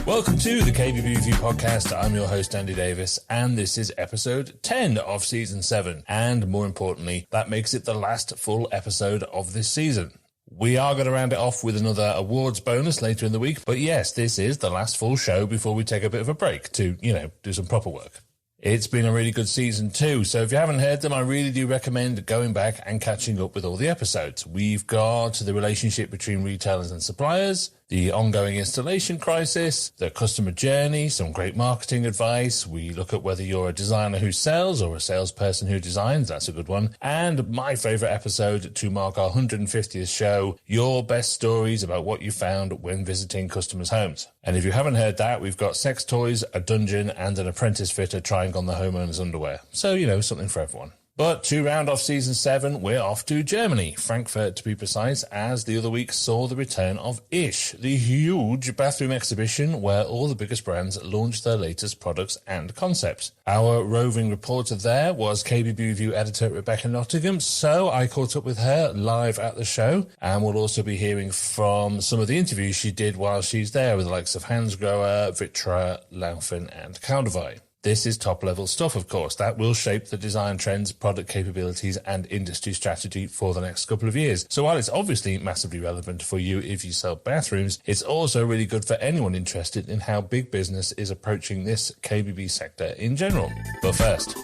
Welcome to the kbbreview podcast. I'm your host, Andy Davies, and this is episode 10 of season 7. And more importantly, that makes it the last full episode of this season. We are going to round it off with another awards bonus later in the week. But yes, this is the last full show before we take a bit of a break to, do some proper work. It's been a really good season too, so if you haven't heard them, I really do recommend going back and catching up with all the episodes. We've got the relationship between retailers and suppliers, the ongoing installation crisis, the customer journey, some great marketing advice. We look at whether you're a designer who sells or a salesperson who designs. That's a good one. And my favourite episode to mark our 150th show, your best stories about what you found when visiting customers' homes. And if you haven't heard that, we've got sex toys, a dungeon and an apprentice fitter trying on the homeowner's underwear. So, something for everyone. But to round off season 7, we're off to Germany, Frankfurt to be precise, as the other week saw the return of ISH, the huge bathroom exhibition where all the biggest brands launched their latest products and concepts. Our roving reporter there was kbbreview editor Rebecca Nottingham, so I caught up with her live at the show, and we'll also be hearing from some of the interviews she did while she's there with the likes of Hansgrohe, VitrA, Laufen and Kaldewei. This is top-level stuff, of course. That will shape the design trends, product capabilities, and industry strategy for the next couple of years. So while it's obviously massively relevant for you if you sell bathrooms, it's also really good for anyone interested in how big business is approaching this KBB sector in general. But first,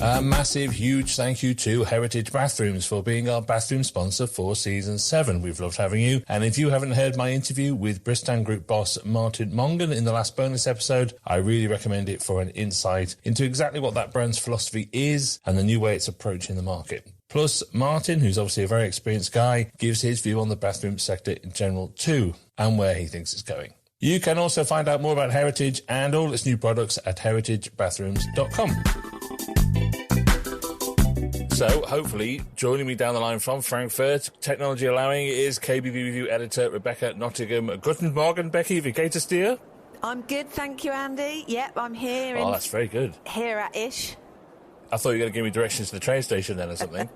a massive, huge thank you to Heritage Bathrooms for being our bathroom sponsor for Season 7. We've loved having you. And if you haven't heard my interview with Bristan Group boss Martin Mongan in the last bonus episode, I really recommend it for an insight into exactly what that brand's philosophy is and the new way it's approaching the market. Plus, Martin, who's obviously a very experienced guy, gives his view on the bathroom sector in general too, and where he thinks it's going. You can also find out more about Heritage and all its new products at heritagebathrooms.com. So, hopefully, joining me down the line from Frankfurt, technology allowing, is kbbreview editor Rebecca Nottingham. Guten Morgen, Becky. Wie geht es dir? I'm good, thank you, Andy. Yep, I'm here. Oh, that's very good. Here at ISH. I thought you were going to give me directions to the train station then or something.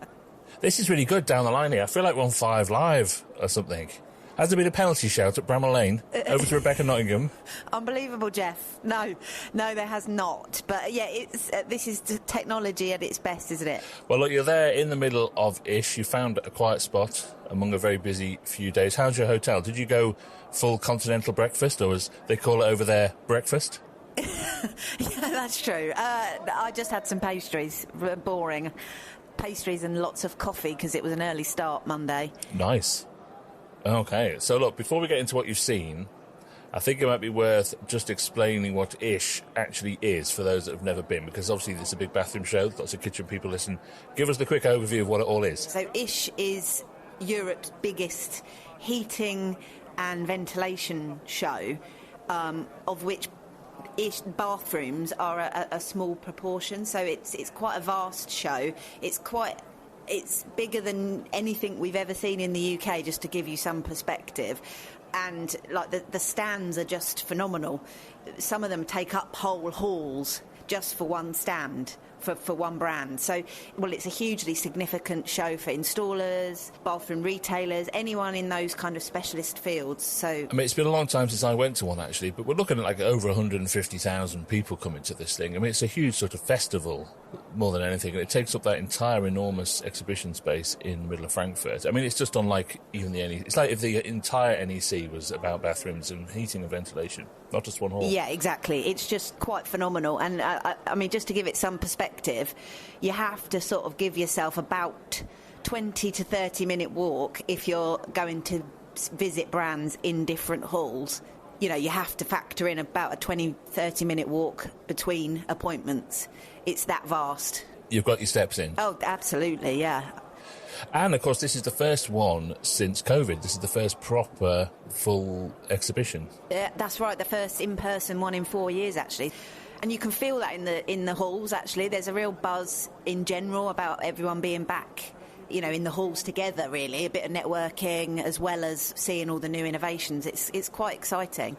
This is really good down the line here. I feel like we're on 5 Live or something. Has there been a penalty shout at Bramall Lane? Over to Rebecca Nottingham. Unbelievable, Jeff. No, there has not. But yeah, this is technology at its best, isn't it? Well, look, you're there in the middle of ISH. You found a quiet spot among a very busy few days. How's your hotel? Did you go full continental breakfast, or as they call it over there, breakfast? Yeah, that's true. I just had some pastries, boring pastries and lots of coffee because it was an early start Monday. Nice. Okay, so look, before we get into what you've seen, I think it might be worth just explaining what ISH actually is for those that have never been, because obviously it's a big bathroom show, lots of kitchen people listen. Give us the quick overview of what it all is. So ISH is Europe's biggest heating and ventilation show, of which ISH bathrooms are a small proportion, so it's quite a vast show. It's bigger than anything we've ever seen in the UK, just to give you some perspective. And like the stands are just phenomenal. Some of them take up whole halls just for one stand, for one brand. So, well, it's a hugely significant show for installers, bathroom retailers, anyone in those kind of specialist fields. So, I mean, it's been a long time since I went to one, actually, but we're looking at like over 150,000 people coming to this thing. I mean, it's a huge sort of festival more than anything, and it takes up that entire enormous exhibition space in the middle of Frankfurt. I mean, it's just unlike even the NEC. It's like if the entire NEC was about bathrooms and heating and ventilation, not just one hall. Yeah, exactly. It's just quite phenomenal. And I mean, just to give it some perspective, you have to sort of give yourself about 20 to 30 minute walk if you're going to visit brands in different halls. You know, you have to factor in about a 20, 30 minute walk between appointments. It's that vast. You've got your steps in. Oh, absolutely, yeah. And, of course, this is the first one since COVID. This is the first proper full exhibition. Yeah, that's right, the first in-person one in 4 years, actually. And you can feel that in the halls, actually. There's a real buzz in general about everyone being back, you know, in the halls together, really. A bit of networking as well as seeing all the new innovations. It's quite exciting.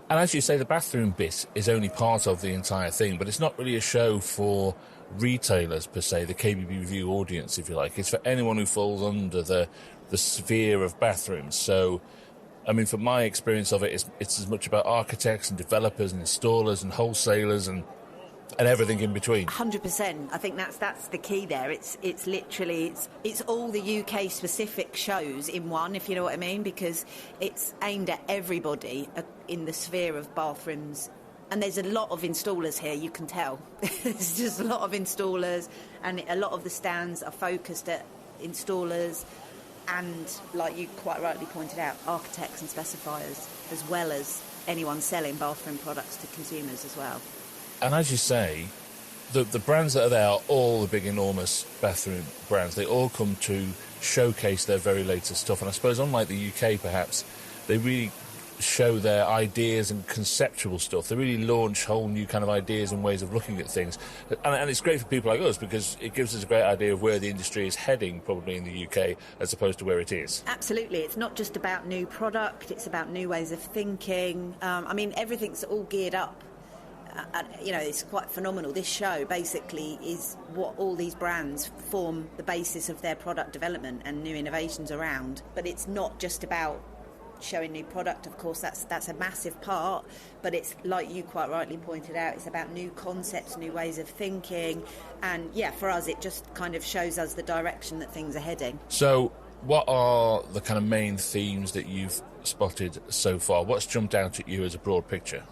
And as you say, the bathroom bit is only part of the entire thing, but it's not really a show for retailers per se, the kbbreview audience, if you like. It's for anyone who falls under the sphere of bathrooms. So I mean, from my experience of it, it's as much about architects and developers and installers and wholesalers and everything in between. 100%. I think that's the key there. It's literally it's all the UK specific shows in one, if you know what I mean, because it's aimed at everybody in the sphere of bathrooms. And there's a lot of installers here, you can tell. There's just a lot of installers, and a lot of the stands are focused at installers and, like you quite rightly pointed out, architects and specifiers, as well as anyone selling bathroom products to consumers as well. And as you say, the brands that are there are all the big, enormous bathroom brands. They all come to showcase their very latest stuff. And I suppose, unlike the UK, perhaps, they really show their ideas and conceptual stuff. They really launch whole new kind of ideas and ways of looking at things. And it's great for people like us because it gives us a great idea of where the industry is heading, probably in the UK, as opposed to where it is. Absolutely. It's not just about new product, it's about new ways of thinking. I mean, everything's all geared up. You know, it's quite phenomenal. This show basically is what all these brands form the basis of their product development and new innovations around. But it's not just about showing new product, of course, that's a massive part, but it's, like you quite rightly pointed out, it's about new concepts, new ways of thinking, and yeah, for us it just kind of shows us the direction that things are heading. So what are the kind of main themes that you've spotted so far? What's jumped out at you as a broad picture?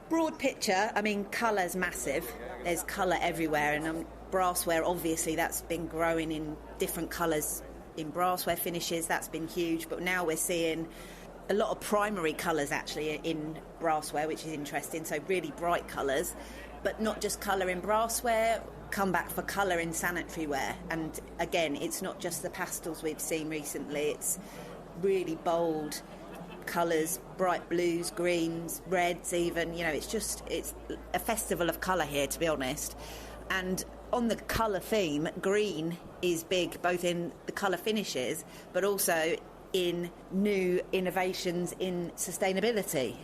Broad picture, I mean, colour's massive. There's colour everywhere, and brassware, obviously, that's been growing in different colours. In brassware finishes, that's been huge, but now we're seeing a lot of primary colours actually in brassware, which is interesting, so really bright colours, but not just colour in brassware, come back for colour in sanitary ware. And again, it's not just the pastels we've seen recently, it's really bold colours, bright blues, greens, reds even, you know, it's a festival of colour here, to be honest. And on the colour theme, green is big, both in the colour finishes, but also in new innovations in sustainability.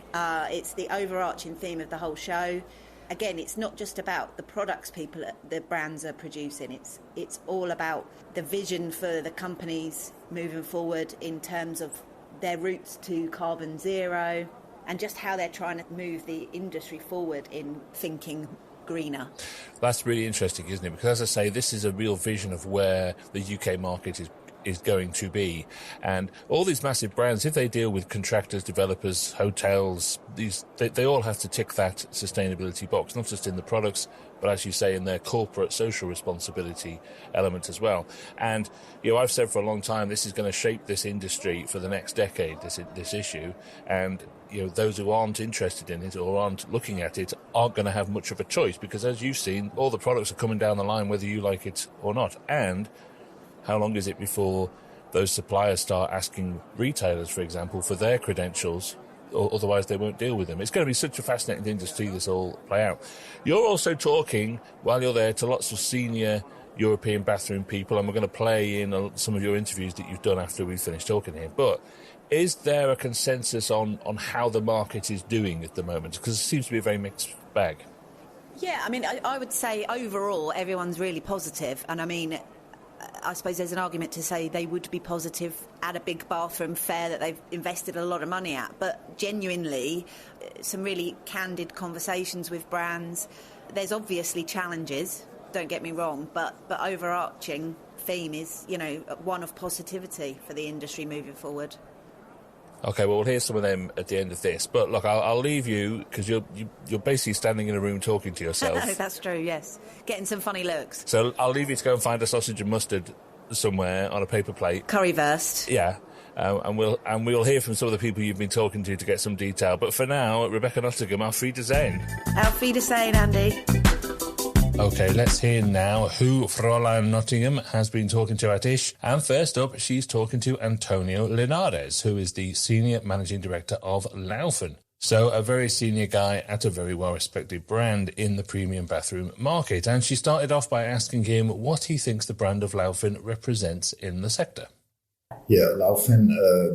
It's the overarching theme of the whole show. Again, it's not just about the products the brands are producing. It's all about the vision for the companies moving forward in terms of their routes to carbon zero and just how they're trying to move the industry forward in thinking greener. That's really interesting, isn't it? Because, as I say, this is a real vision of where the UK market is going to be. And all these massive brands, if they deal with contractors, developers, hotels, they all have to tick that sustainability box, not just in the products, but as you say, in their corporate social responsibility element as well. And, you know, I've said for a long time, this is going to shape this industry for the next decade, this issue. And, you know, those who aren't interested in it or aren't looking at it aren't going to have much of a choice, because as you've seen, all the products are coming down the line whether you like it or not. And how long is it before those suppliers start asking retailers, for example, for their credentials, or otherwise they won't deal with them? It's going to be such a fascinating thing to see this all play out. You're also talking, while you're there, to lots of senior European bathroom people, and we're going to play in some of your interviews that you've done after we've finished talking here. But is there a consensus on how the market is doing at the moment? Because it seems to be a very mixed bag. Yeah, I mean, I would say overall everyone's really positive, and I mean, I suppose there's an argument to say they would be positive at a big bathroom fair that they've invested a lot of money at, but genuinely some really candid conversations with brands. There's obviously challenges, don't get me wrong, but overarching theme is, you know, one of positivity for the industry moving forward. Okay, well, we'll hear some of them at the end of this. But look, I'll leave you, because you're basically standing in a room talking to yourself. That's true, yes. Getting some funny looks. So I'll leave you to go and find a sausage and mustard somewhere on a paper plate. Currywurst. Yeah, and we'll hear from some of the people you've been talking to get some detail. But for now, Rebecca Nottingham, Auf Wiedersehen. Auf Wiedersehen, Andy. Okay, let's hear now who Fräulein Nottingham has been talking to at Ish. And first up, she's talking to Antonio Linares, who is the Senior Managing Director of Laufen. So a very senior guy at a very well-respected brand in the premium bathroom market. And she started off by asking him what he thinks the brand of Laufen represents in the sector. Yeah, Laufen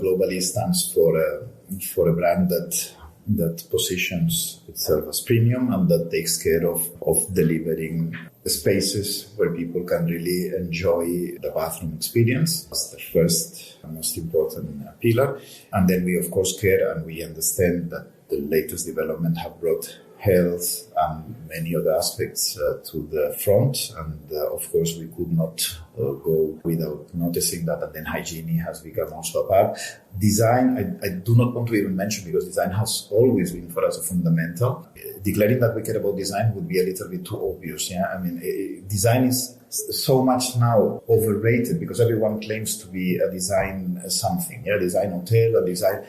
globally stands for a brand that that positions itself as premium and that takes care of delivering spaces where people can really enjoy the bathroom experience. That's the first and most important pillar. And then we, of course, care and we understand that the latest development have brought health and many other aspects to the front. And of course, we could not go without noticing that. And then hygiene has become also a part. Design, I do not want to even mention because design has always been for us a fundamental. Declaring that we care about design would be a little bit too obvious. Yeah, I mean, design is so much now overrated because everyone claims to be a design something. Yeah, design hotel, a design.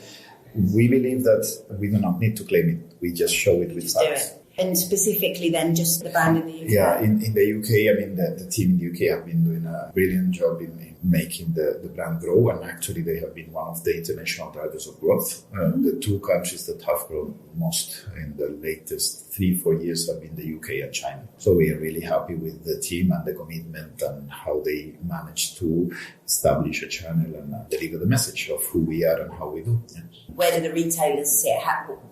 We believe that we do not need to claim it. We just show it with facts. And specifically then just the brand in the UK? Yeah, in the UK, I mean, the team in the UK have been doing a brilliant job in making the brand grow. And actually, they have been one of the international drivers of growth. The two countries that have grown most in the latest 3-4 years have been the UK and China. So we are really happy with the team and the commitment and how they managed to establish a channel and deliver the message of who we are and how we do. Yeah. Where do the retailers sit?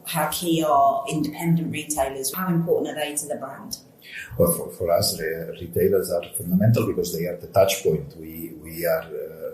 How key are independent retailers? How important are they to the brand? Well, for us, retailers are fundamental because they are the touch point. We are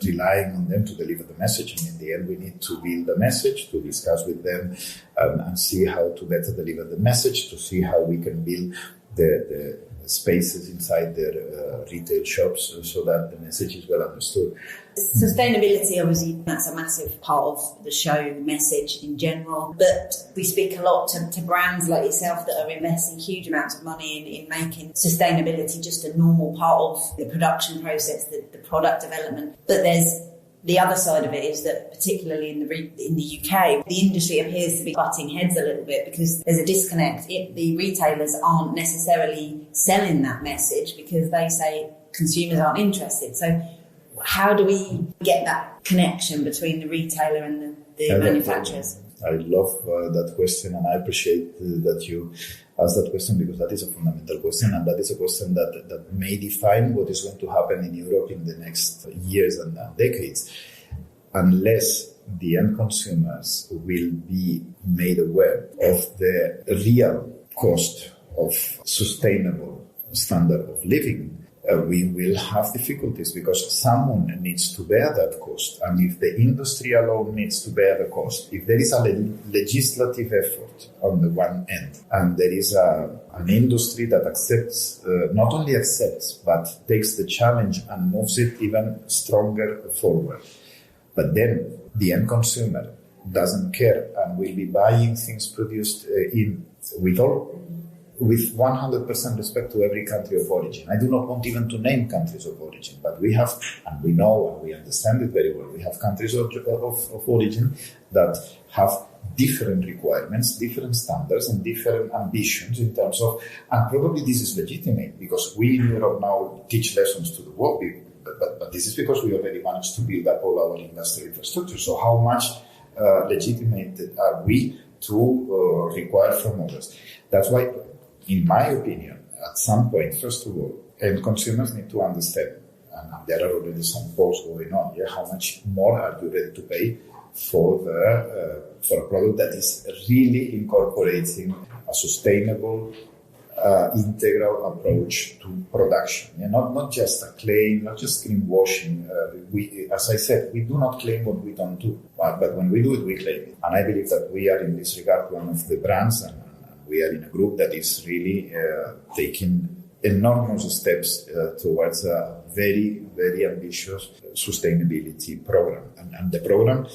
relying on them to deliver the message. And in the end, we need to build the message, to discuss with them and see how to better deliver the message, to see how we can build the spaces inside their retail shops so that the message is well understood. Sustainability, obviously, that's a massive part of the show message in general, but we speak a lot to brands like yourself that are investing huge amounts of money in making sustainability just a normal part of the production process, the product development. But there's the other side of it is that particularly in the UK, the industry appears to be butting heads a little bit because there's a disconnect. The retailers aren't necessarily selling that message because they say consumers aren't interested. So how do we get that connection between the retailer and the manufacturers? I love that question, and I appreciate that you asked that question because that is a fundamental question, and that is a question that may define what is going to happen in Europe in the next years and decades. Unless the end consumers will be made aware of the real cost of sustainable standard of living, we will have difficulties because someone needs to bear that cost. And if the industry alone needs to bear the cost, if there is a legislative effort on the one end, and there is an industry that accepts, not only accepts, but takes the challenge and moves it even stronger forward, but then the end consumer doesn't care and will be buying things produced with 100% respect to every country of origin. I do not want even to name countries of origin, but we have, and we know and we understand it very well, we have countries of origin that have different requirements, different standards, and different ambitions in terms of, and probably this is legitimate because we in Europe now teach lessons to the world, but this is because we already managed to build up all our industrial infrastructure. So how much legitimate are we to require from others? That's why, in my opinion, at some point, first of all, end consumers need to understand, and there are already some polls going on, how much more are you ready to pay for a product that is really incorporating a sustainable, integral approach to production. Not just a claim, not just greenwashing. As I said, we do not claim what we don't do, but when we do it, we claim it. And I believe that we are in this regard one of the brands, and we are in a group that is really taking enormous steps towards a very, very ambitious sustainability program. And the program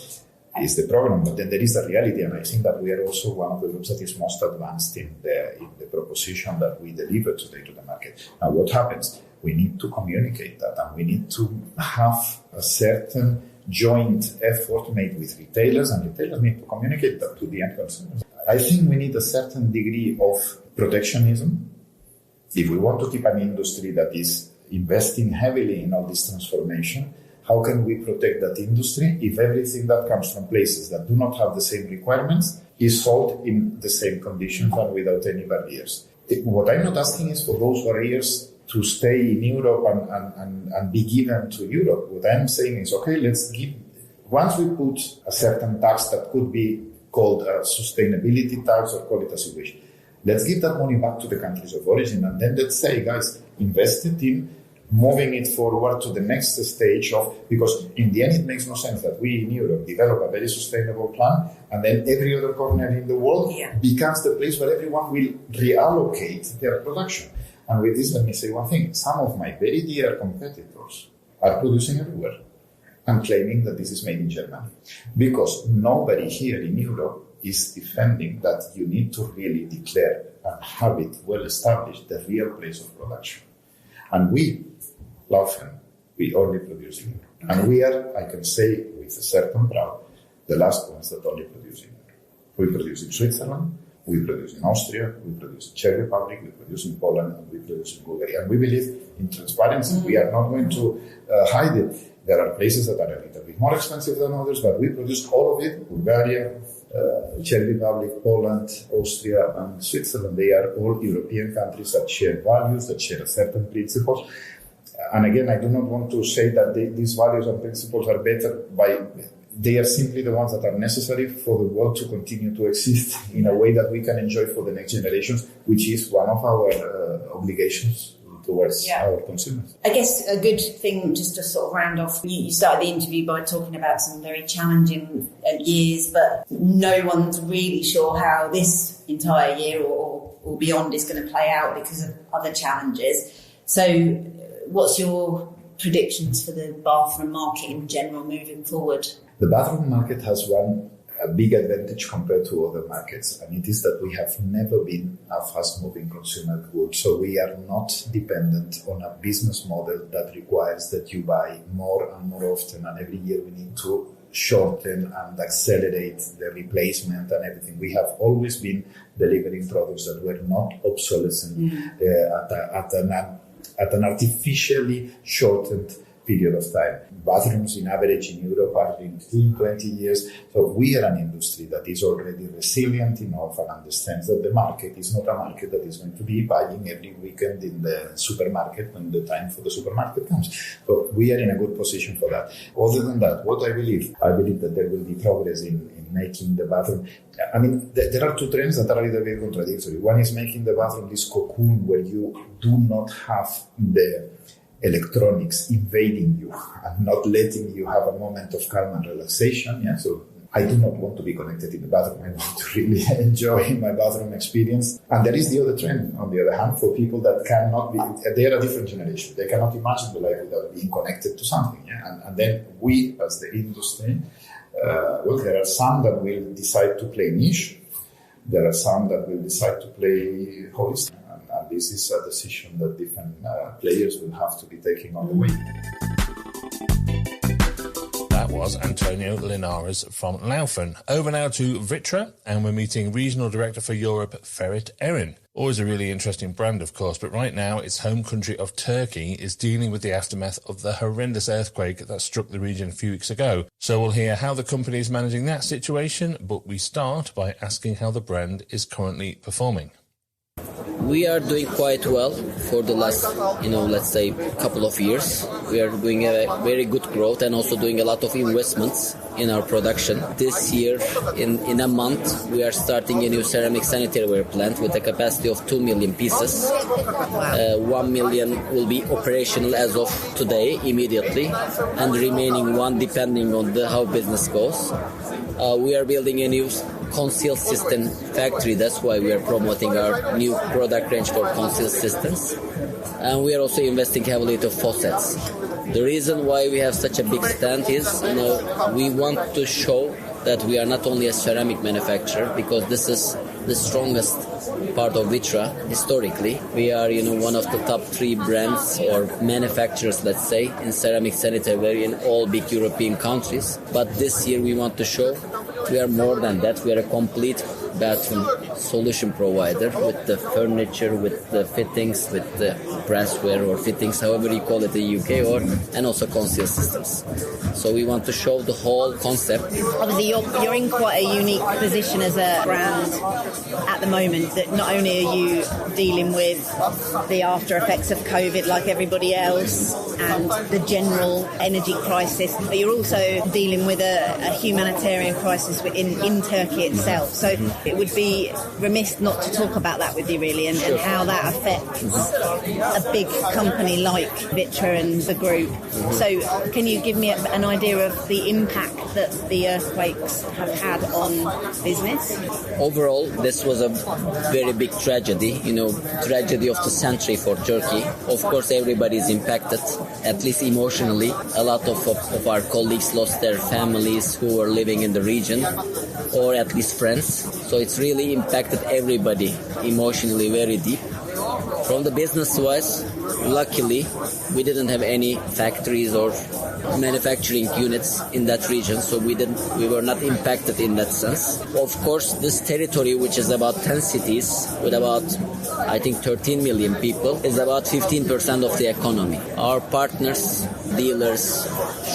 is the program, but then there is the reality, and I think that we are also one of the groups that is most advanced in the proposition that we deliver today to the market. Now, what happens? We need to communicate that, and we need to have a certain joint effort made with retailers, and retailers need to communicate that to the end consumers. I think we need a certain degree of protectionism if we want to keep an industry that is investing heavily in all this transformation. How can we protect that industry if everything that comes from places that do not have the same requirements is sold in the same conditions and without any barriers? What I'm not asking is for those barriers to stay in Europe and be given to Europe. What I'm saying is, okay, let's give, once we put a certain tax that could be called sustainability tax or call it as you wish. Let's give that money back to the countries of origin, and then let's say, guys, invest it in moving it forward to the next stage because in the end it makes no sense that we in Europe develop a very sustainable plan and then every other corner in the world becomes the place where everyone will reallocate their production. And with this, let me say one thing. Some of my very dear competitors are producing everywhere and claiming that this is made in Germany. Because nobody here in Europe is defending that you need to really declare and have it well established, the real place of production. And we, Laufen, we only produce in Europe. And we are, I can say with a certain pride, the last ones that only produce in Europe. We produce in Switzerland, we produce in Austria, we produce in Czech Republic, we produce in Poland, and we produce in Bulgaria. And we believe in transparency. We are not going to hide it. There are places that are a little bit more expensive than others, but we produce all of it. Bulgaria, Czech Republic, Poland, Austria, and Switzerland. They are all European countries that share values, that share certain principles. And again, I do not want to say that these values and principles are better they are simply the ones that are necessary for the world to continue to exist in a way that we can enjoy for the next generations, which is one of our obligations towards our consumers. I guess a good thing, just to sort of round off, you started the interview by talking about some very challenging years, but no one's really sure how this entire year or beyond is going to play out because of other challenges. So what's your predictions for the bathroom market in general moving forward? The bathroom market has a big advantage compared to other markets, and it is that we have never been a fast-moving consumer good. So we are not dependent on a business model that requires that you buy more and more often, and every year we need to shorten and accelerate the replacement and everything. We have always been delivering products that were not obsolescent at an artificially shortened period of time. Bathrooms in average in Europe are in 15-20 years. So we are an industry that is already resilient enough and understands that the market is not a market that is going to be buying every weekend in the supermarket when the time for the supermarket comes. So we are in a good position for that. Other than that, what I believe that there will be progress in making the bathroom. I mean, there are two trends that are a little bit contradictory. One is making the bathroom this cocoon where you do not have the electronics invading you and not letting you have a moment of calm and relaxation. Yeah, so I do not want to be connected in the bathroom. I want to really enjoy my bathroom experience. And there is the other trend, on the other hand, for people that cannot be, they are a different generation. They cannot imagine the life without being connected to something. Yeah? And then we, as the industry, there are some that will decide to play niche. There are some that will decide to play holistic. And this is a decision that different players will have to be taking on the way. That was Antonio Linares from Laufen. Over now to VitrA, and we're meeting Regional Director for Europe, Ferit Erin. Always a really interesting brand, of course, but right now its home country of Turkey is dealing with the aftermath of the horrendous earthquake that struck the region a few weeks ago. So we'll hear how the company is managing that situation, but we start by asking how the brand is currently performing. We are doing quite well for the last, let's say, couple of years. We are doing a very good growth and also doing a lot of investments in our production. This year, in a month, we are starting a new ceramic sanitary ware plant with a capacity of 2 million pieces. 1 million will be operational as of today, immediately, and the remaining 1 depending on how business goes. We are building a new conceal system factory. That's why we are promoting our new product range for conceal systems. And we are also investing heavily into faucets. The reason why we have such a big stand is, we want to show that we are not only a ceramic manufacturer, because this is the strongest part of VitrA historically. We are, one of the top 3 brands or manufacturers, let's say, in ceramic sanitary ware in all big European countries. But this year we want to show we are more than that. We are a complete bathroom solution provider with the furniture, with the fittings, with the brassware or fittings, however you call it in the UK, and also conceal systems. So we want to show the whole concept. Obviously, you're in quite a unique position as a brand at the moment, that not only are you dealing with the after effects of COVID like everybody else and the general energy crisis, but you're also dealing with a humanitarian crisis in Turkey itself. So it would be remiss not to talk about that with you, really, and how that affects a big company like VitrA and the group. So can you give me an idea of the impact that the earthquakes have had on business? Overall, this was a very big tragedy, tragedy of the century for Turkey. Of course, everybody is impacted, at least emotionally. A lot of our colleagues lost their families who were living in the region, or at least friends. So it's really impacted everybody emotionally very deep. From the business-wise, luckily, we didn't have any factories or manufacturing units in that region, so we were not impacted in that sense. Of course, this territory, which is about 10 cities with about, I think, 13 million people, is about 15% of the economy. Our partners, dealers,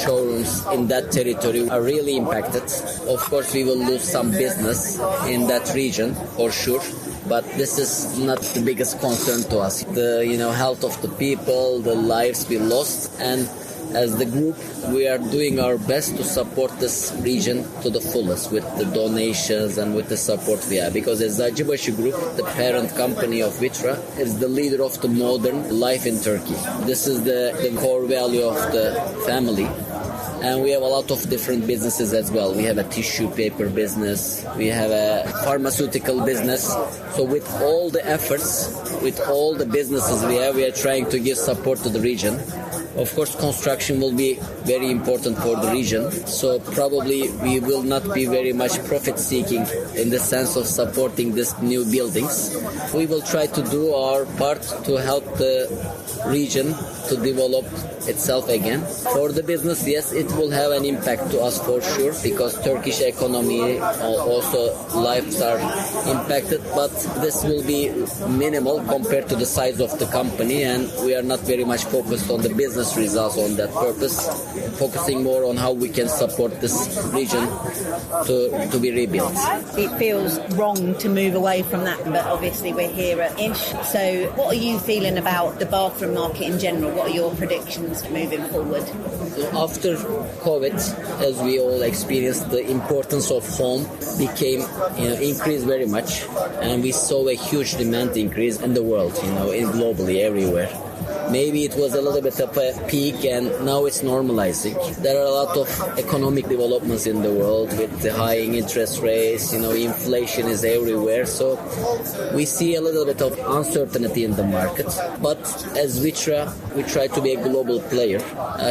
showrooms in that territory are really impacted. Of course, we will lose some business in that region for sure. But this is not the biggest concern to us. The health of the people, the lives we lost, and as the group, we are doing our best to support this region to the fullest with the donations and with the support we have. Because as the Acıbaşı Group, the parent company of VitrA, is the leader of the modern life in Turkey. This is the core value of the family. And we have a lot of different businesses as well. We have a tissue paper business. We have a pharmaceutical business. So with all the efforts, with all the businesses we are trying to give support to the region. Of course, construction will be very important for the region. So probably we will not be very much profit-seeking in the sense of supporting these new buildings. We will try to do our part to help the region to develop itself again. For the business, yes, it will have an impact to us for sure, because Turkish economy also lives are impacted, but this will be minimal compared to the size of the company, and we are not very much focused on the business results on that purpose, focusing more on how we can support this region to be rebuilt. It feels wrong to move away from that, but obviously we're here at Ish. So what are you feeling about the bathroom market in general? What are your predictions moving forward? After COVID, as we all experienced, the importance of home became increased very much, and we saw a huge demand increase in the world, globally everywhere. Maybe it was a little bit of a peak, and now it's normalizing. There are a lot of economic developments in the world with the high interest rates, inflation is everywhere. So we see a little bit of uncertainty in the market. But as VitrA, we try to be a global player.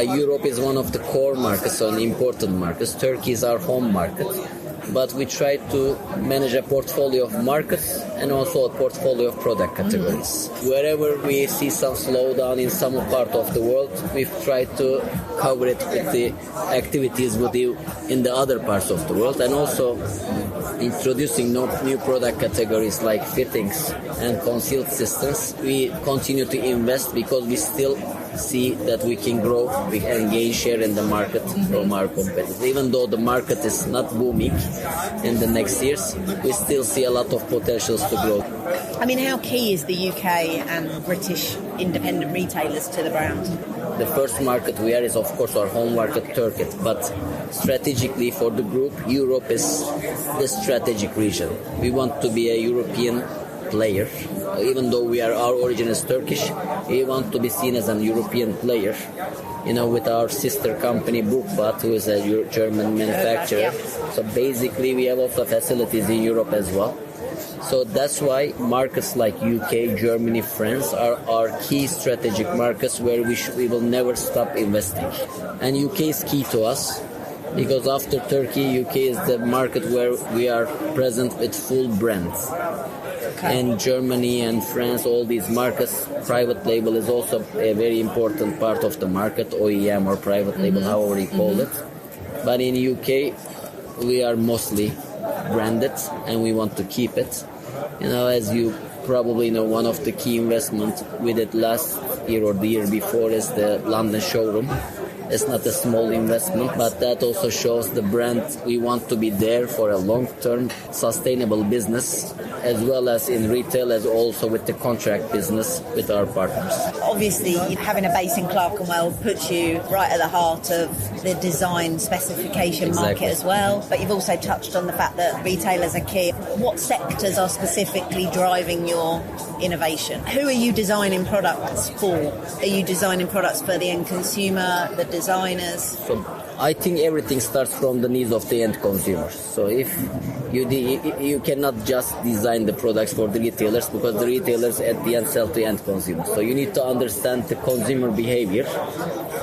Europe is one of the core markets, so an important markets. Turkey is our home market. But we try to manage a portfolio of markets and also a portfolio of product categories. Wherever we see some slowdown in some part of the world, we've tried to cover it with the activities in the other parts of the world, and also introducing new product categories like fittings and concealed systems. We continue to invest because we still see that we can grow, we can gain share in the market from our competitors. Even though the market is not booming in the next years, we still see a lot of potentials to grow. I mean, how key is the UK and British independent retailers to the brand? The first market we are is, of course, our home market, Turkey. But strategically for the group, Europe is the strategic region. We want to be a European player. Even though our origin is Turkish, we want to be seen as a European player. With our sister company Burkbad, who is a German manufacturer. So basically, we have also facilities in Europe as well. So that's why markets like UK, Germany, France are our key strategic markets where we will never stop investing. And UK is key to us, because after Turkey, UK is the market where we are present with full brands. And Germany and France, all these markets, private label is also a very important part of the market, OEM or private label, however you call it. But in UK, we are mostly brand it, and we want to keep it. As you probably know, one of the key investments we did last year or the year before is the London showroom. It's not a small investment, but that also shows the brand. We want to be there for a long-term sustainable business, as well as in retail, as also with the contract business with our partners. Obviously, having a base in Clerkenwell puts you right at the heart of the design specification market as well. But you've also touched on the fact that retailers are key. What sectors are specifically driving your innovation? Who are you designing products for? Are you designing products for the end consumer, the designers? So I think everything starts from the needs of the end consumers. So if you cannot just design the products for the retailers, because the retailers at the end sell to end consumers. So you need to understand the consumer behavior,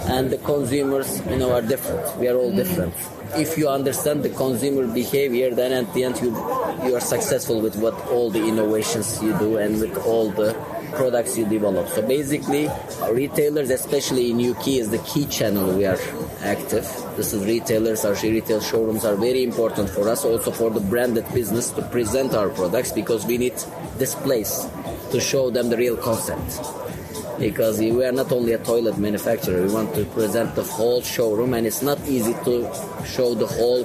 and the consumers, are different. We are all different. If you understand the consumer behavior, then at the end you are successful with what all the innovations you do and with all the products you develop. So basically, retailers, especially in UK, is the key channel we are active. This is retailers, our retail showrooms are very important for us, also for the branded business to present our products, because we need displays to show them the real concept. Because we are not only a toilet manufacturer, we want to present the whole showroom, and it's not easy to show the whole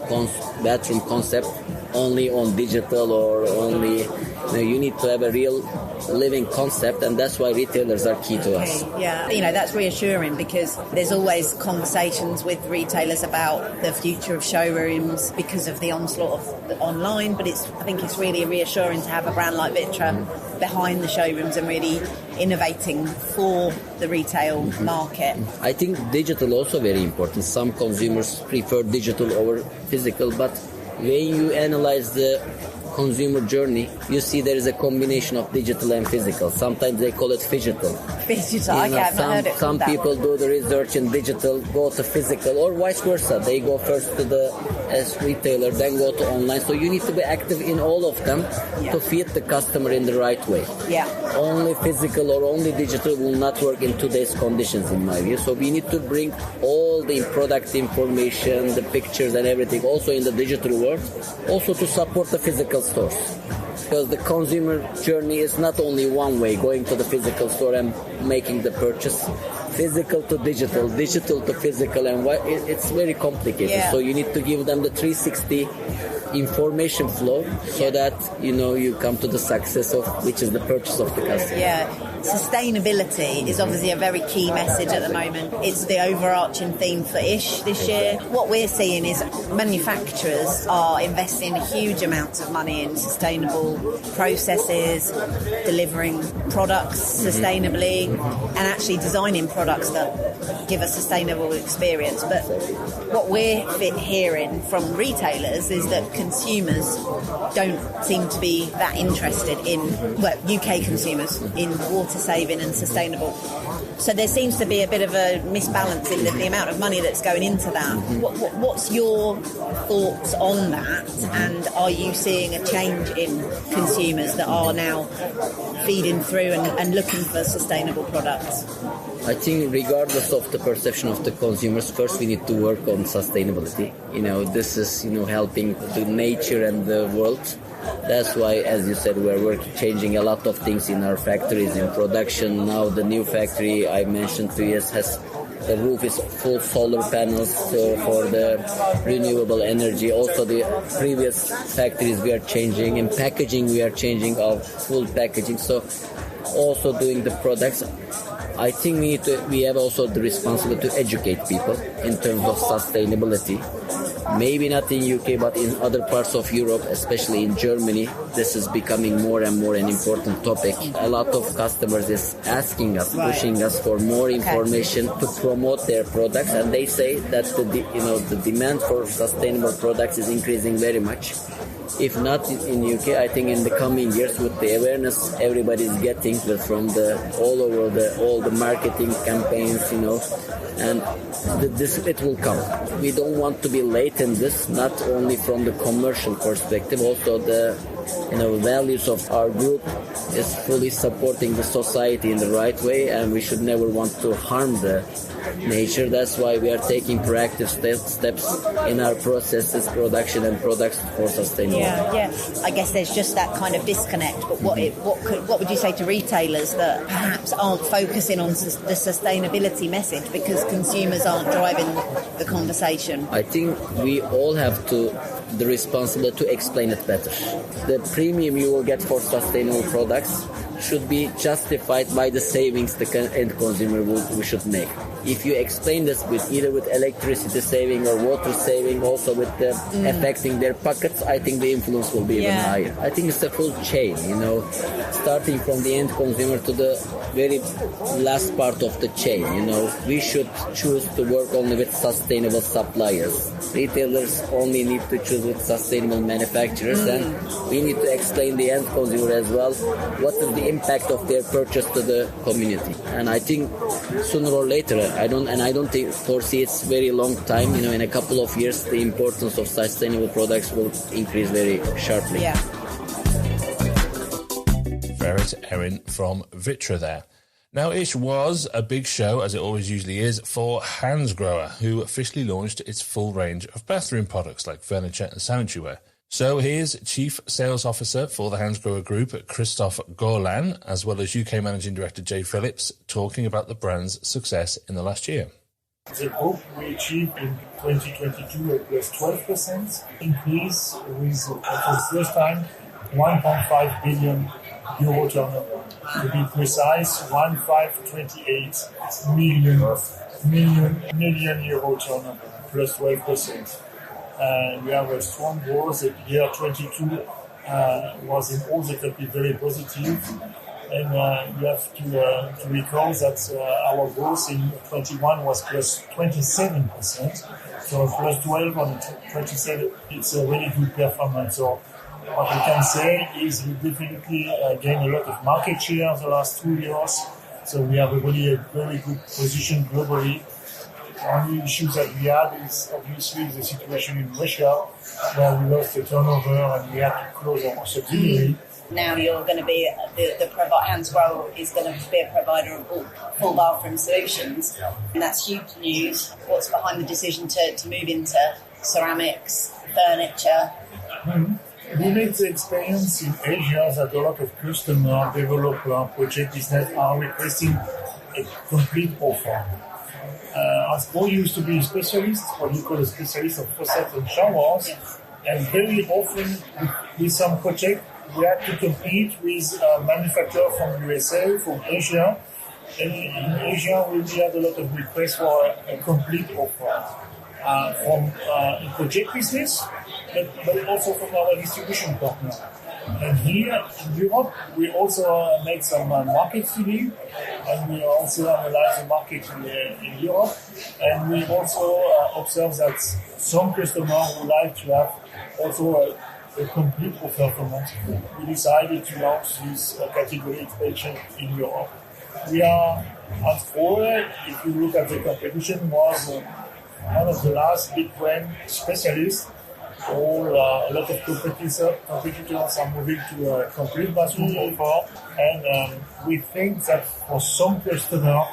bathroom concept only on digital or only. You need to have a real living concept, and that's why retailers are key to us. Yeah, that's reassuring, because there's always conversations with retailers about the future of showrooms because of the onslaught of the online, but I think it's really reassuring to have a brand like VitrA behind the showrooms and really innovating for the retail market. I think digital also very important. Some consumers prefer digital over physical, but when you analyze the consumer journey, you see there is a combination of digital and physical. Sometimes they call it phygital. Some people do the research in digital, go to physical, or vice versa. They go first to the retailer, then go to online. So you need to be active in all of them to feed the customer in the right way. Only physical or only digital will not work in today's conditions, in my view. So we need to bring all the product information, the pictures and everything also in the digital world, also to support the physical stores. Because the consumer journey is not only one way, going to the physical store and making the purchase. Physical to digital, digital to physical, and it's very complicated. So you need to give them the 360 information flow so that you come to the success of which is the purchase of the customer. Sustainability is obviously a very key message at the moment. It's the overarching theme for Ish this year. What we're seeing is manufacturers are investing huge amounts of money in sustainable processes, delivering products sustainably, and actually designing products that give a sustainable experience. But what we're hearing from retailers is that consumers don't seem to be that interested in, UK consumers, in water saving and sustainable. So there seems to be a bit of a misbalance in the amount of money that's going into that. What's your thoughts on that? And are you seeing a change in consumers that are now feeding through and looking for sustainable products? I think regardless of the perception of the consumers, first we need to work on sustainability. This is, helping the nature and the world. That's why, as you said, we're changing a lot of things in our factories, in production. Now the new factory I mentioned to you has the roof is full solar panels for the renewable energy. Also the previous factories we are changing. In packaging we are changing our full packaging. So also doing the products. I think we have also the responsibility to educate people in terms of sustainability. Maybe not in UK, but in other parts of Europe, especially in Germany, this is becoming more and more an important topic. A lot of customers is asking us, pushing us for more information to promote their products, and they say that the demand for sustainable products is increasing very much. If not in UK, I think in the coming years, with the awareness everybody is getting from all over all the marketing campaigns, and it will come. We don't want to be late in this, not only from the commercial perspective, also the values of our group is fully supporting the society in the right way, and we should never want to harm the nature. That's why we are taking proactive steps in our processes, production and products for sustainability. Yeah. I guess there's just that kind of disconnect. But what would you say to retailers that perhaps aren't focusing on the sustainability message because consumers aren't driving the conversation? I think we all have the responsibility to explain it better. The premium you will get for sustainable products should be justified by the savings the end consumer we should make. If you explain this with either with electricity saving or water saving, also with the affecting their pockets, I think the influence will be even higher. I think it's a full chain, starting from the end consumer to the very last part of the chain. We should choose to work only with sustainable suppliers. Retailers only need to choose with sustainable manufacturers, and we need to explain the end consumer as well what is the impact of their purchase to the community. And I think sooner or later, I don't foresee it's very long time. In a couple of years, the importance of sustainable products will increase very sharply. Yeah. Ferret Erin from VitrA there. Now, Ish was a big show, as it always usually is, for Hansgrohe, who officially launched its full range of bathroom products like furniture and sanitary ware. So here's Chief Sales Officer for the Hansgrohe Group, Christoph Gorlan, as well as UK Managing Director Jay Phillips, talking about the brand's success in the last year. The group we achieved in 2022 a plus 12% increase with, for the first time, 1.5 billion euro turnover. To be precise, 1,528 million euro turnover, plus 12%. We have a strong growth. The year 22 was in all the countries very positive. And you have to recall that our growth in 21 was plus 27%. So plus 12 on 27, it's a really good performance. So what we can say is we definitely gained a lot of market share in the last 2 years. So we have a very good position globally. The only issue that we had is obviously the situation in Russia, where we lost the turnover and we had to close our subsidiary. Now you're going to be Hansgrohe is going to be a provider of full bathroom solutions, and that's huge news. What's behind the decision to move into ceramics, furniture? We made the experience in Asia that a lot of customers, developers, project business are requesting a complete offer. Hansgrohe used to be a specialist, what we call a specialist of faucets and showers, and very often with some projects we had to compete with manufacturers from USA, from Asia, and in Asia we had a lot of requests for a complete offer from project business, but also from our distribution partner. And here in Europe, we also made some market study, and we also analyzed the market in Europe, and we also observed that some customers would like to have also a complete offer from us. We decided to launch this category expansion in Europe. We are Hansgrohe, if you look at the competition, was one of the last big brand specialists. A lot of competitors are moving to a complete bathroom offer, and we think that for some customers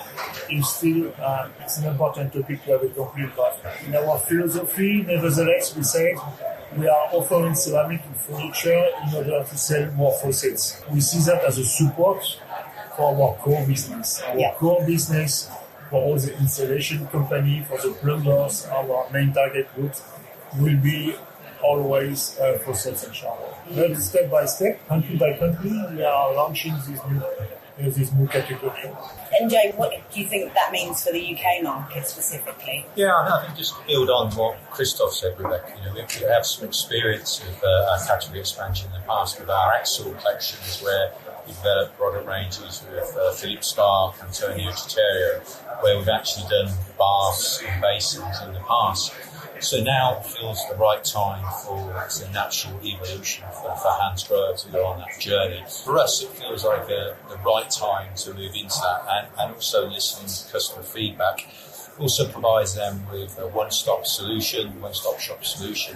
it's an important topic to have a complete bathroom. In our philosophy, nevertheless, we said we are offering ceramic and furniture in order to sell more faucets. We see that as a support for our core business. Our core business for all the installation company, for the plumbers, our main target group will be always faucets and showers. But step by step, country by country, we are launching this new category. And Jay, what do you think that means for the UK market specifically? Yeah, I think just build on what Christoph said, Rebecca. We have some experience of our category expansion in the past with our Axel collections, where we developed product ranges with Philippe Stark and Antonio Titerio, where we've actually done baths and basins in the past. So now it feels the right time for a natural evolution for Hansgrohe to go on that journey. For us, it feels like the right time to move into that, and also listening to customer feedback also provides them with a one-stop shop solution,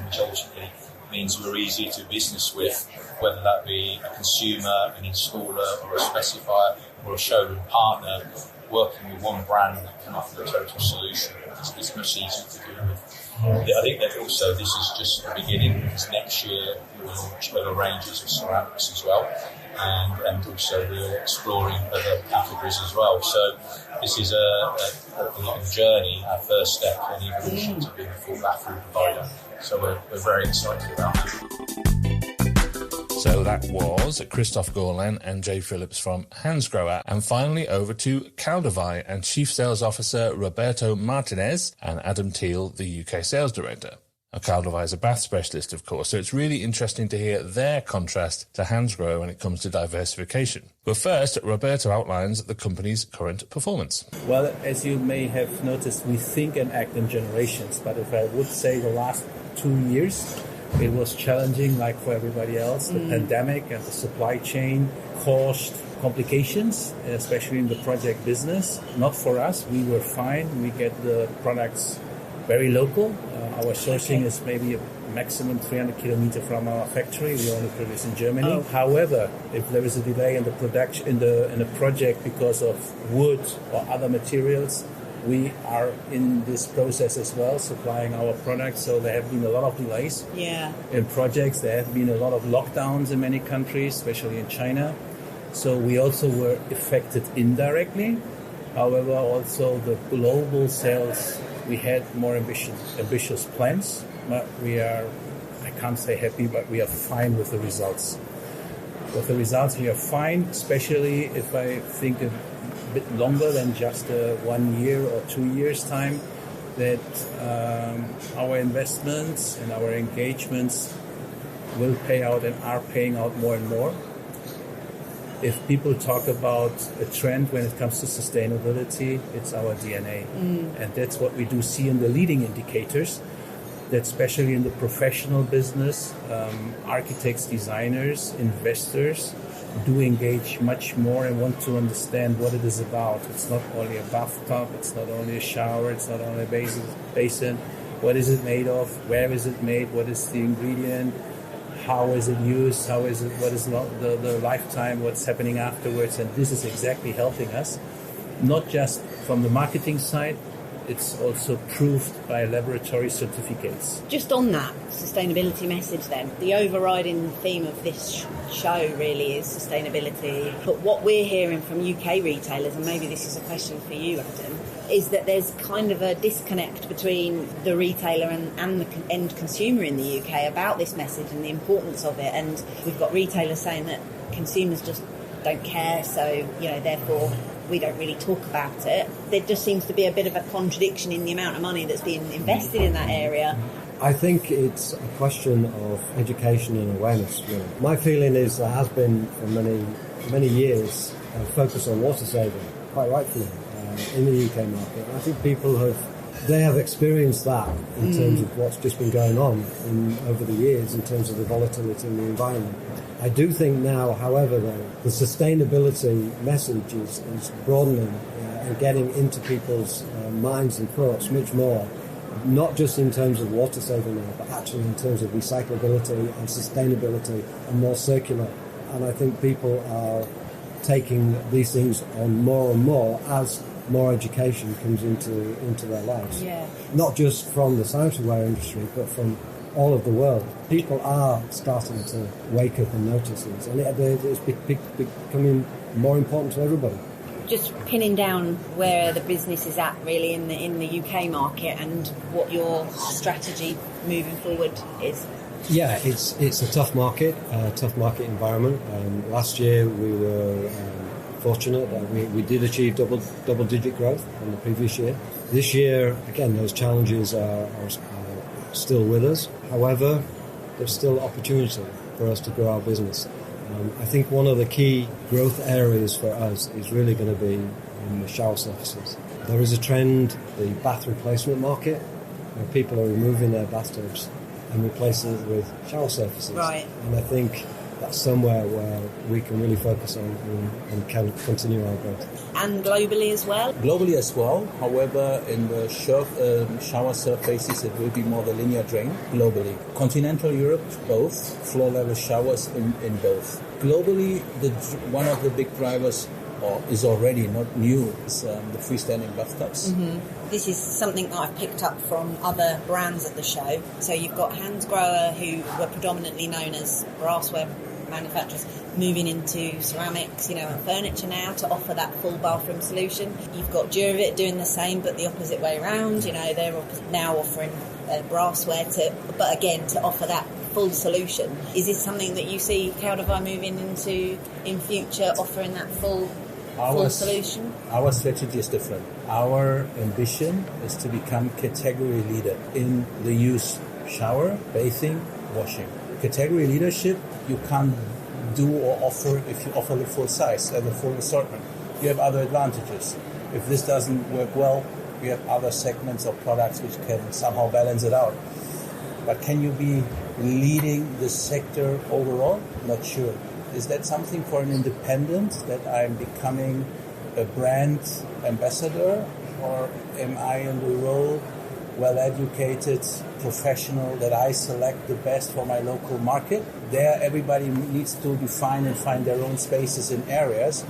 which ultimately means we're easy to do business with, whether that be a consumer, an installer, or a specifier, or a showroom partner. Working with one brand that can offer a total solution is much easier to do with. I think that also this is just the beginning, because next year we will launch other ranges of ceramics as well, and also we're exploring other categories as well. So this is a long journey, our first step in evolution to being a full bathroom provider. So we're very excited about that. So that was Christoph Gorlan and Jay Phillips from Hansgrohe. And finally over to Kaldewei and Chief Sales Officer Roberto Martinez and Adam Teal, the UK Sales Director. Now, Kaldewei is a bath specialist, of course, so it's really interesting to hear their contrast to Hansgrohe when it comes to diversification. But first, Roberto outlines the company's current performance. Well, as you may have noticed, we think and act in generations. But if I would say the last 2 years, it was challenging, like for everybody else. The pandemic and the supply chain caused complications, especially in the project business. Not for us. We were fine. We get the products very local. Our sourcing is maybe a maximum 300 kilometers from our factory. We only produce in Germany. Oh. However, if there is a delay in the production in a project because of wood or other materials, we are in this process as well, supplying our products. So there have been a lot of delays in projects. There have been a lot of lockdowns in many countries, especially in China. So we also were affected indirectly. However, also the global sales, we had more ambitious plans. But we are, I can't say happy, but we are fine with the results. With the results, we are fine, especially if I think a bit longer than just 1 year or 2 years' time, that our investments and our engagements will pay out and are paying out more and more. If people talk about a trend when it comes to sustainability, it's our DNA. And that's what we do see in the leading indicators, that especially in the professional business, architects, designers, investors do engage much more and want to understand what it is about. It's not only a bathtub, it's not only a shower, it's not only a basin. What is it made of? Where is it made? What is the ingredient? How is it used? What is the lifetime? What's happening afterwards? And this is exactly helping us, not just from the marketing side, it's also proved by laboratory certificates. Just on that sustainability message then, the overriding theme of this show really is sustainability. But what we're hearing from UK retailers, and maybe this is a question for you, Adam, is that there's kind of a disconnect between the retailer and the end consumer in the UK about this message and the importance of it. And we've got retailers saying that consumers just don't care, so, therefore we don't really talk about it. There just seems to be a bit of a contradiction in the amount of money that's being invested in that area. I think it's a question of education and awareness, really. My feeling is there has been for many years a focus on water saving, quite rightfully, in the UK market. I think people have experienced that in terms of what's just been going on over the years in terms of the volatility in the environment. I do think now, however, though, the sustainability message is broadening and getting into people's minds and thoughts much more, not just in terms of water saving now, but actually in terms of recyclability and sustainability and more circular. And I think people are taking these things on more and more as more education comes into their lives. Yeah. Not just from the sanitaryware industry, but from all of the world. People are starting to wake up and notice these, and it's becoming more important to everybody. Just pinning down where the business is at really in the UK market and what your strategy moving forward is. Yeah, it's a tough market environment. Last year we were fortunate that we did achieve double-digit growth on the previous year. This year, again, those challenges are still with us. However, there's still opportunity for us to grow our business. I think one of the key growth areas for us is really going to be in the shower surfaces. There is a trend, the bath replacement market, where people are removing their bathtubs and replacing it with shower surfaces. Right. And I think that's somewhere where we can really focus on and can continue our growth. And globally as well? Globally as well. However, in the shower surfaces, it will be more the linear drain globally. Continental Europe, both. Floor level showers in both. Globally, one of the big drivers is already not new, is the freestanding bathtubs. Mm-hmm. This is something that I've picked up from other brands at the show. So you've got Hansgrohe, who were predominantly known as brassware manufacturers, moving into ceramics, and furniture now to offer that full bathroom solution. You've got Duravit doing the same, but the opposite way around. They're now offering brassware to offer that full solution. Is this something that you see Kaldewei moving into in future, offering that full solution? Our strategy is different. Our ambition is to become category leader in the use shower, bathing, washing. Category leadership you can't do or offer if you offer the full size and the full assortment. You have other advantages. If this doesn't work well, we have other segments of products which can somehow balance it out. But can you be leading the sector overall? Not sure. Is that something for an independent, that I'm becoming a brand ambassador, or am I in the role, well-educated professional, that I select the best for my local market? There, everybody needs to define and find their own spaces in areas.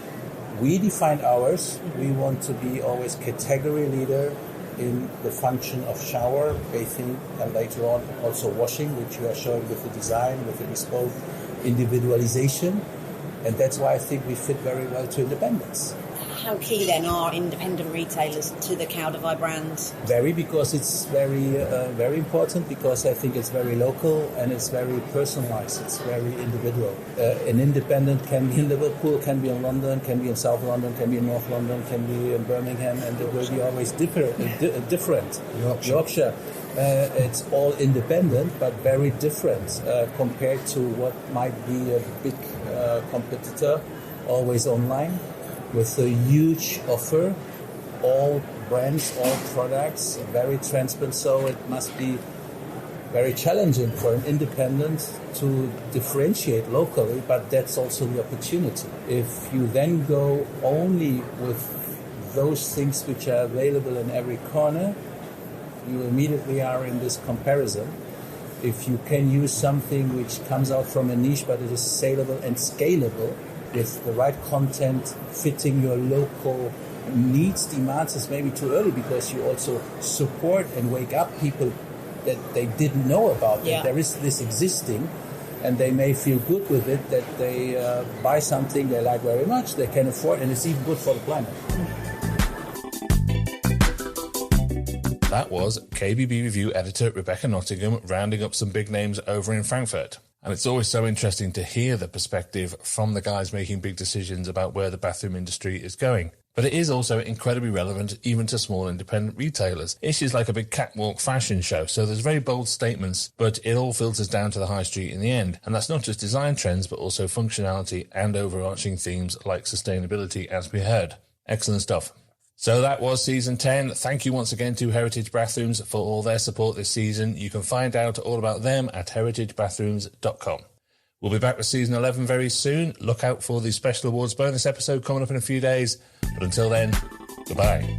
We define ours. We want to be always category leader in the function of shower, bathing, and later on also washing, which we are showing with the design, with the bespoke individualization. And that's why I think we fit very well to independents. How key then are independent retailers to the Kaldewei brand? Very, because it's very important, because I think it's very local and it's very personalized. It's very individual. An independent can be in Liverpool, can be in London, can be in South London, can be in North London, can be in Birmingham, and it will be always different. Yorkshire. It's all independent, but very different compared to what might be a big competitor, always online, with a huge offer, all brands, all products, very transparent. So it must be very challenging for an independent to differentiate locally, but that's also the opportunity. If you then go only with those things which are available in every corner, you immediately are in this comparison. If you can use something which comes out from a niche, but it is saleable and scalable, with the right content fitting your local needs, demands, is maybe too early, because you also support and wake up people that they didn't know about. Yeah. That there is this existing, and they may feel good with it, that they buy something they like very much, they can afford, and it's even good for the planet. That was KBB Review editor Rebecca Nottingham rounding up some big names over in Frankfurt. And it's always so interesting to hear the perspective from the guys making big decisions about where the bathroom industry is going. But it is also incredibly relevant even to small independent retailers. Issues like a big catwalk fashion show, so there's very bold statements, but it all filters down to the high street in the end. And that's not just design trends, but also functionality and overarching themes like sustainability, as we heard. Excellent stuff. So that was Season 10. Thank you once again to Heritage Bathrooms for all their support this season. You can find out all about them at heritagebathrooms.com. We'll be back with Season 11 very soon. Look out for the special awards bonus episode coming up in a few days. But until then, goodbye.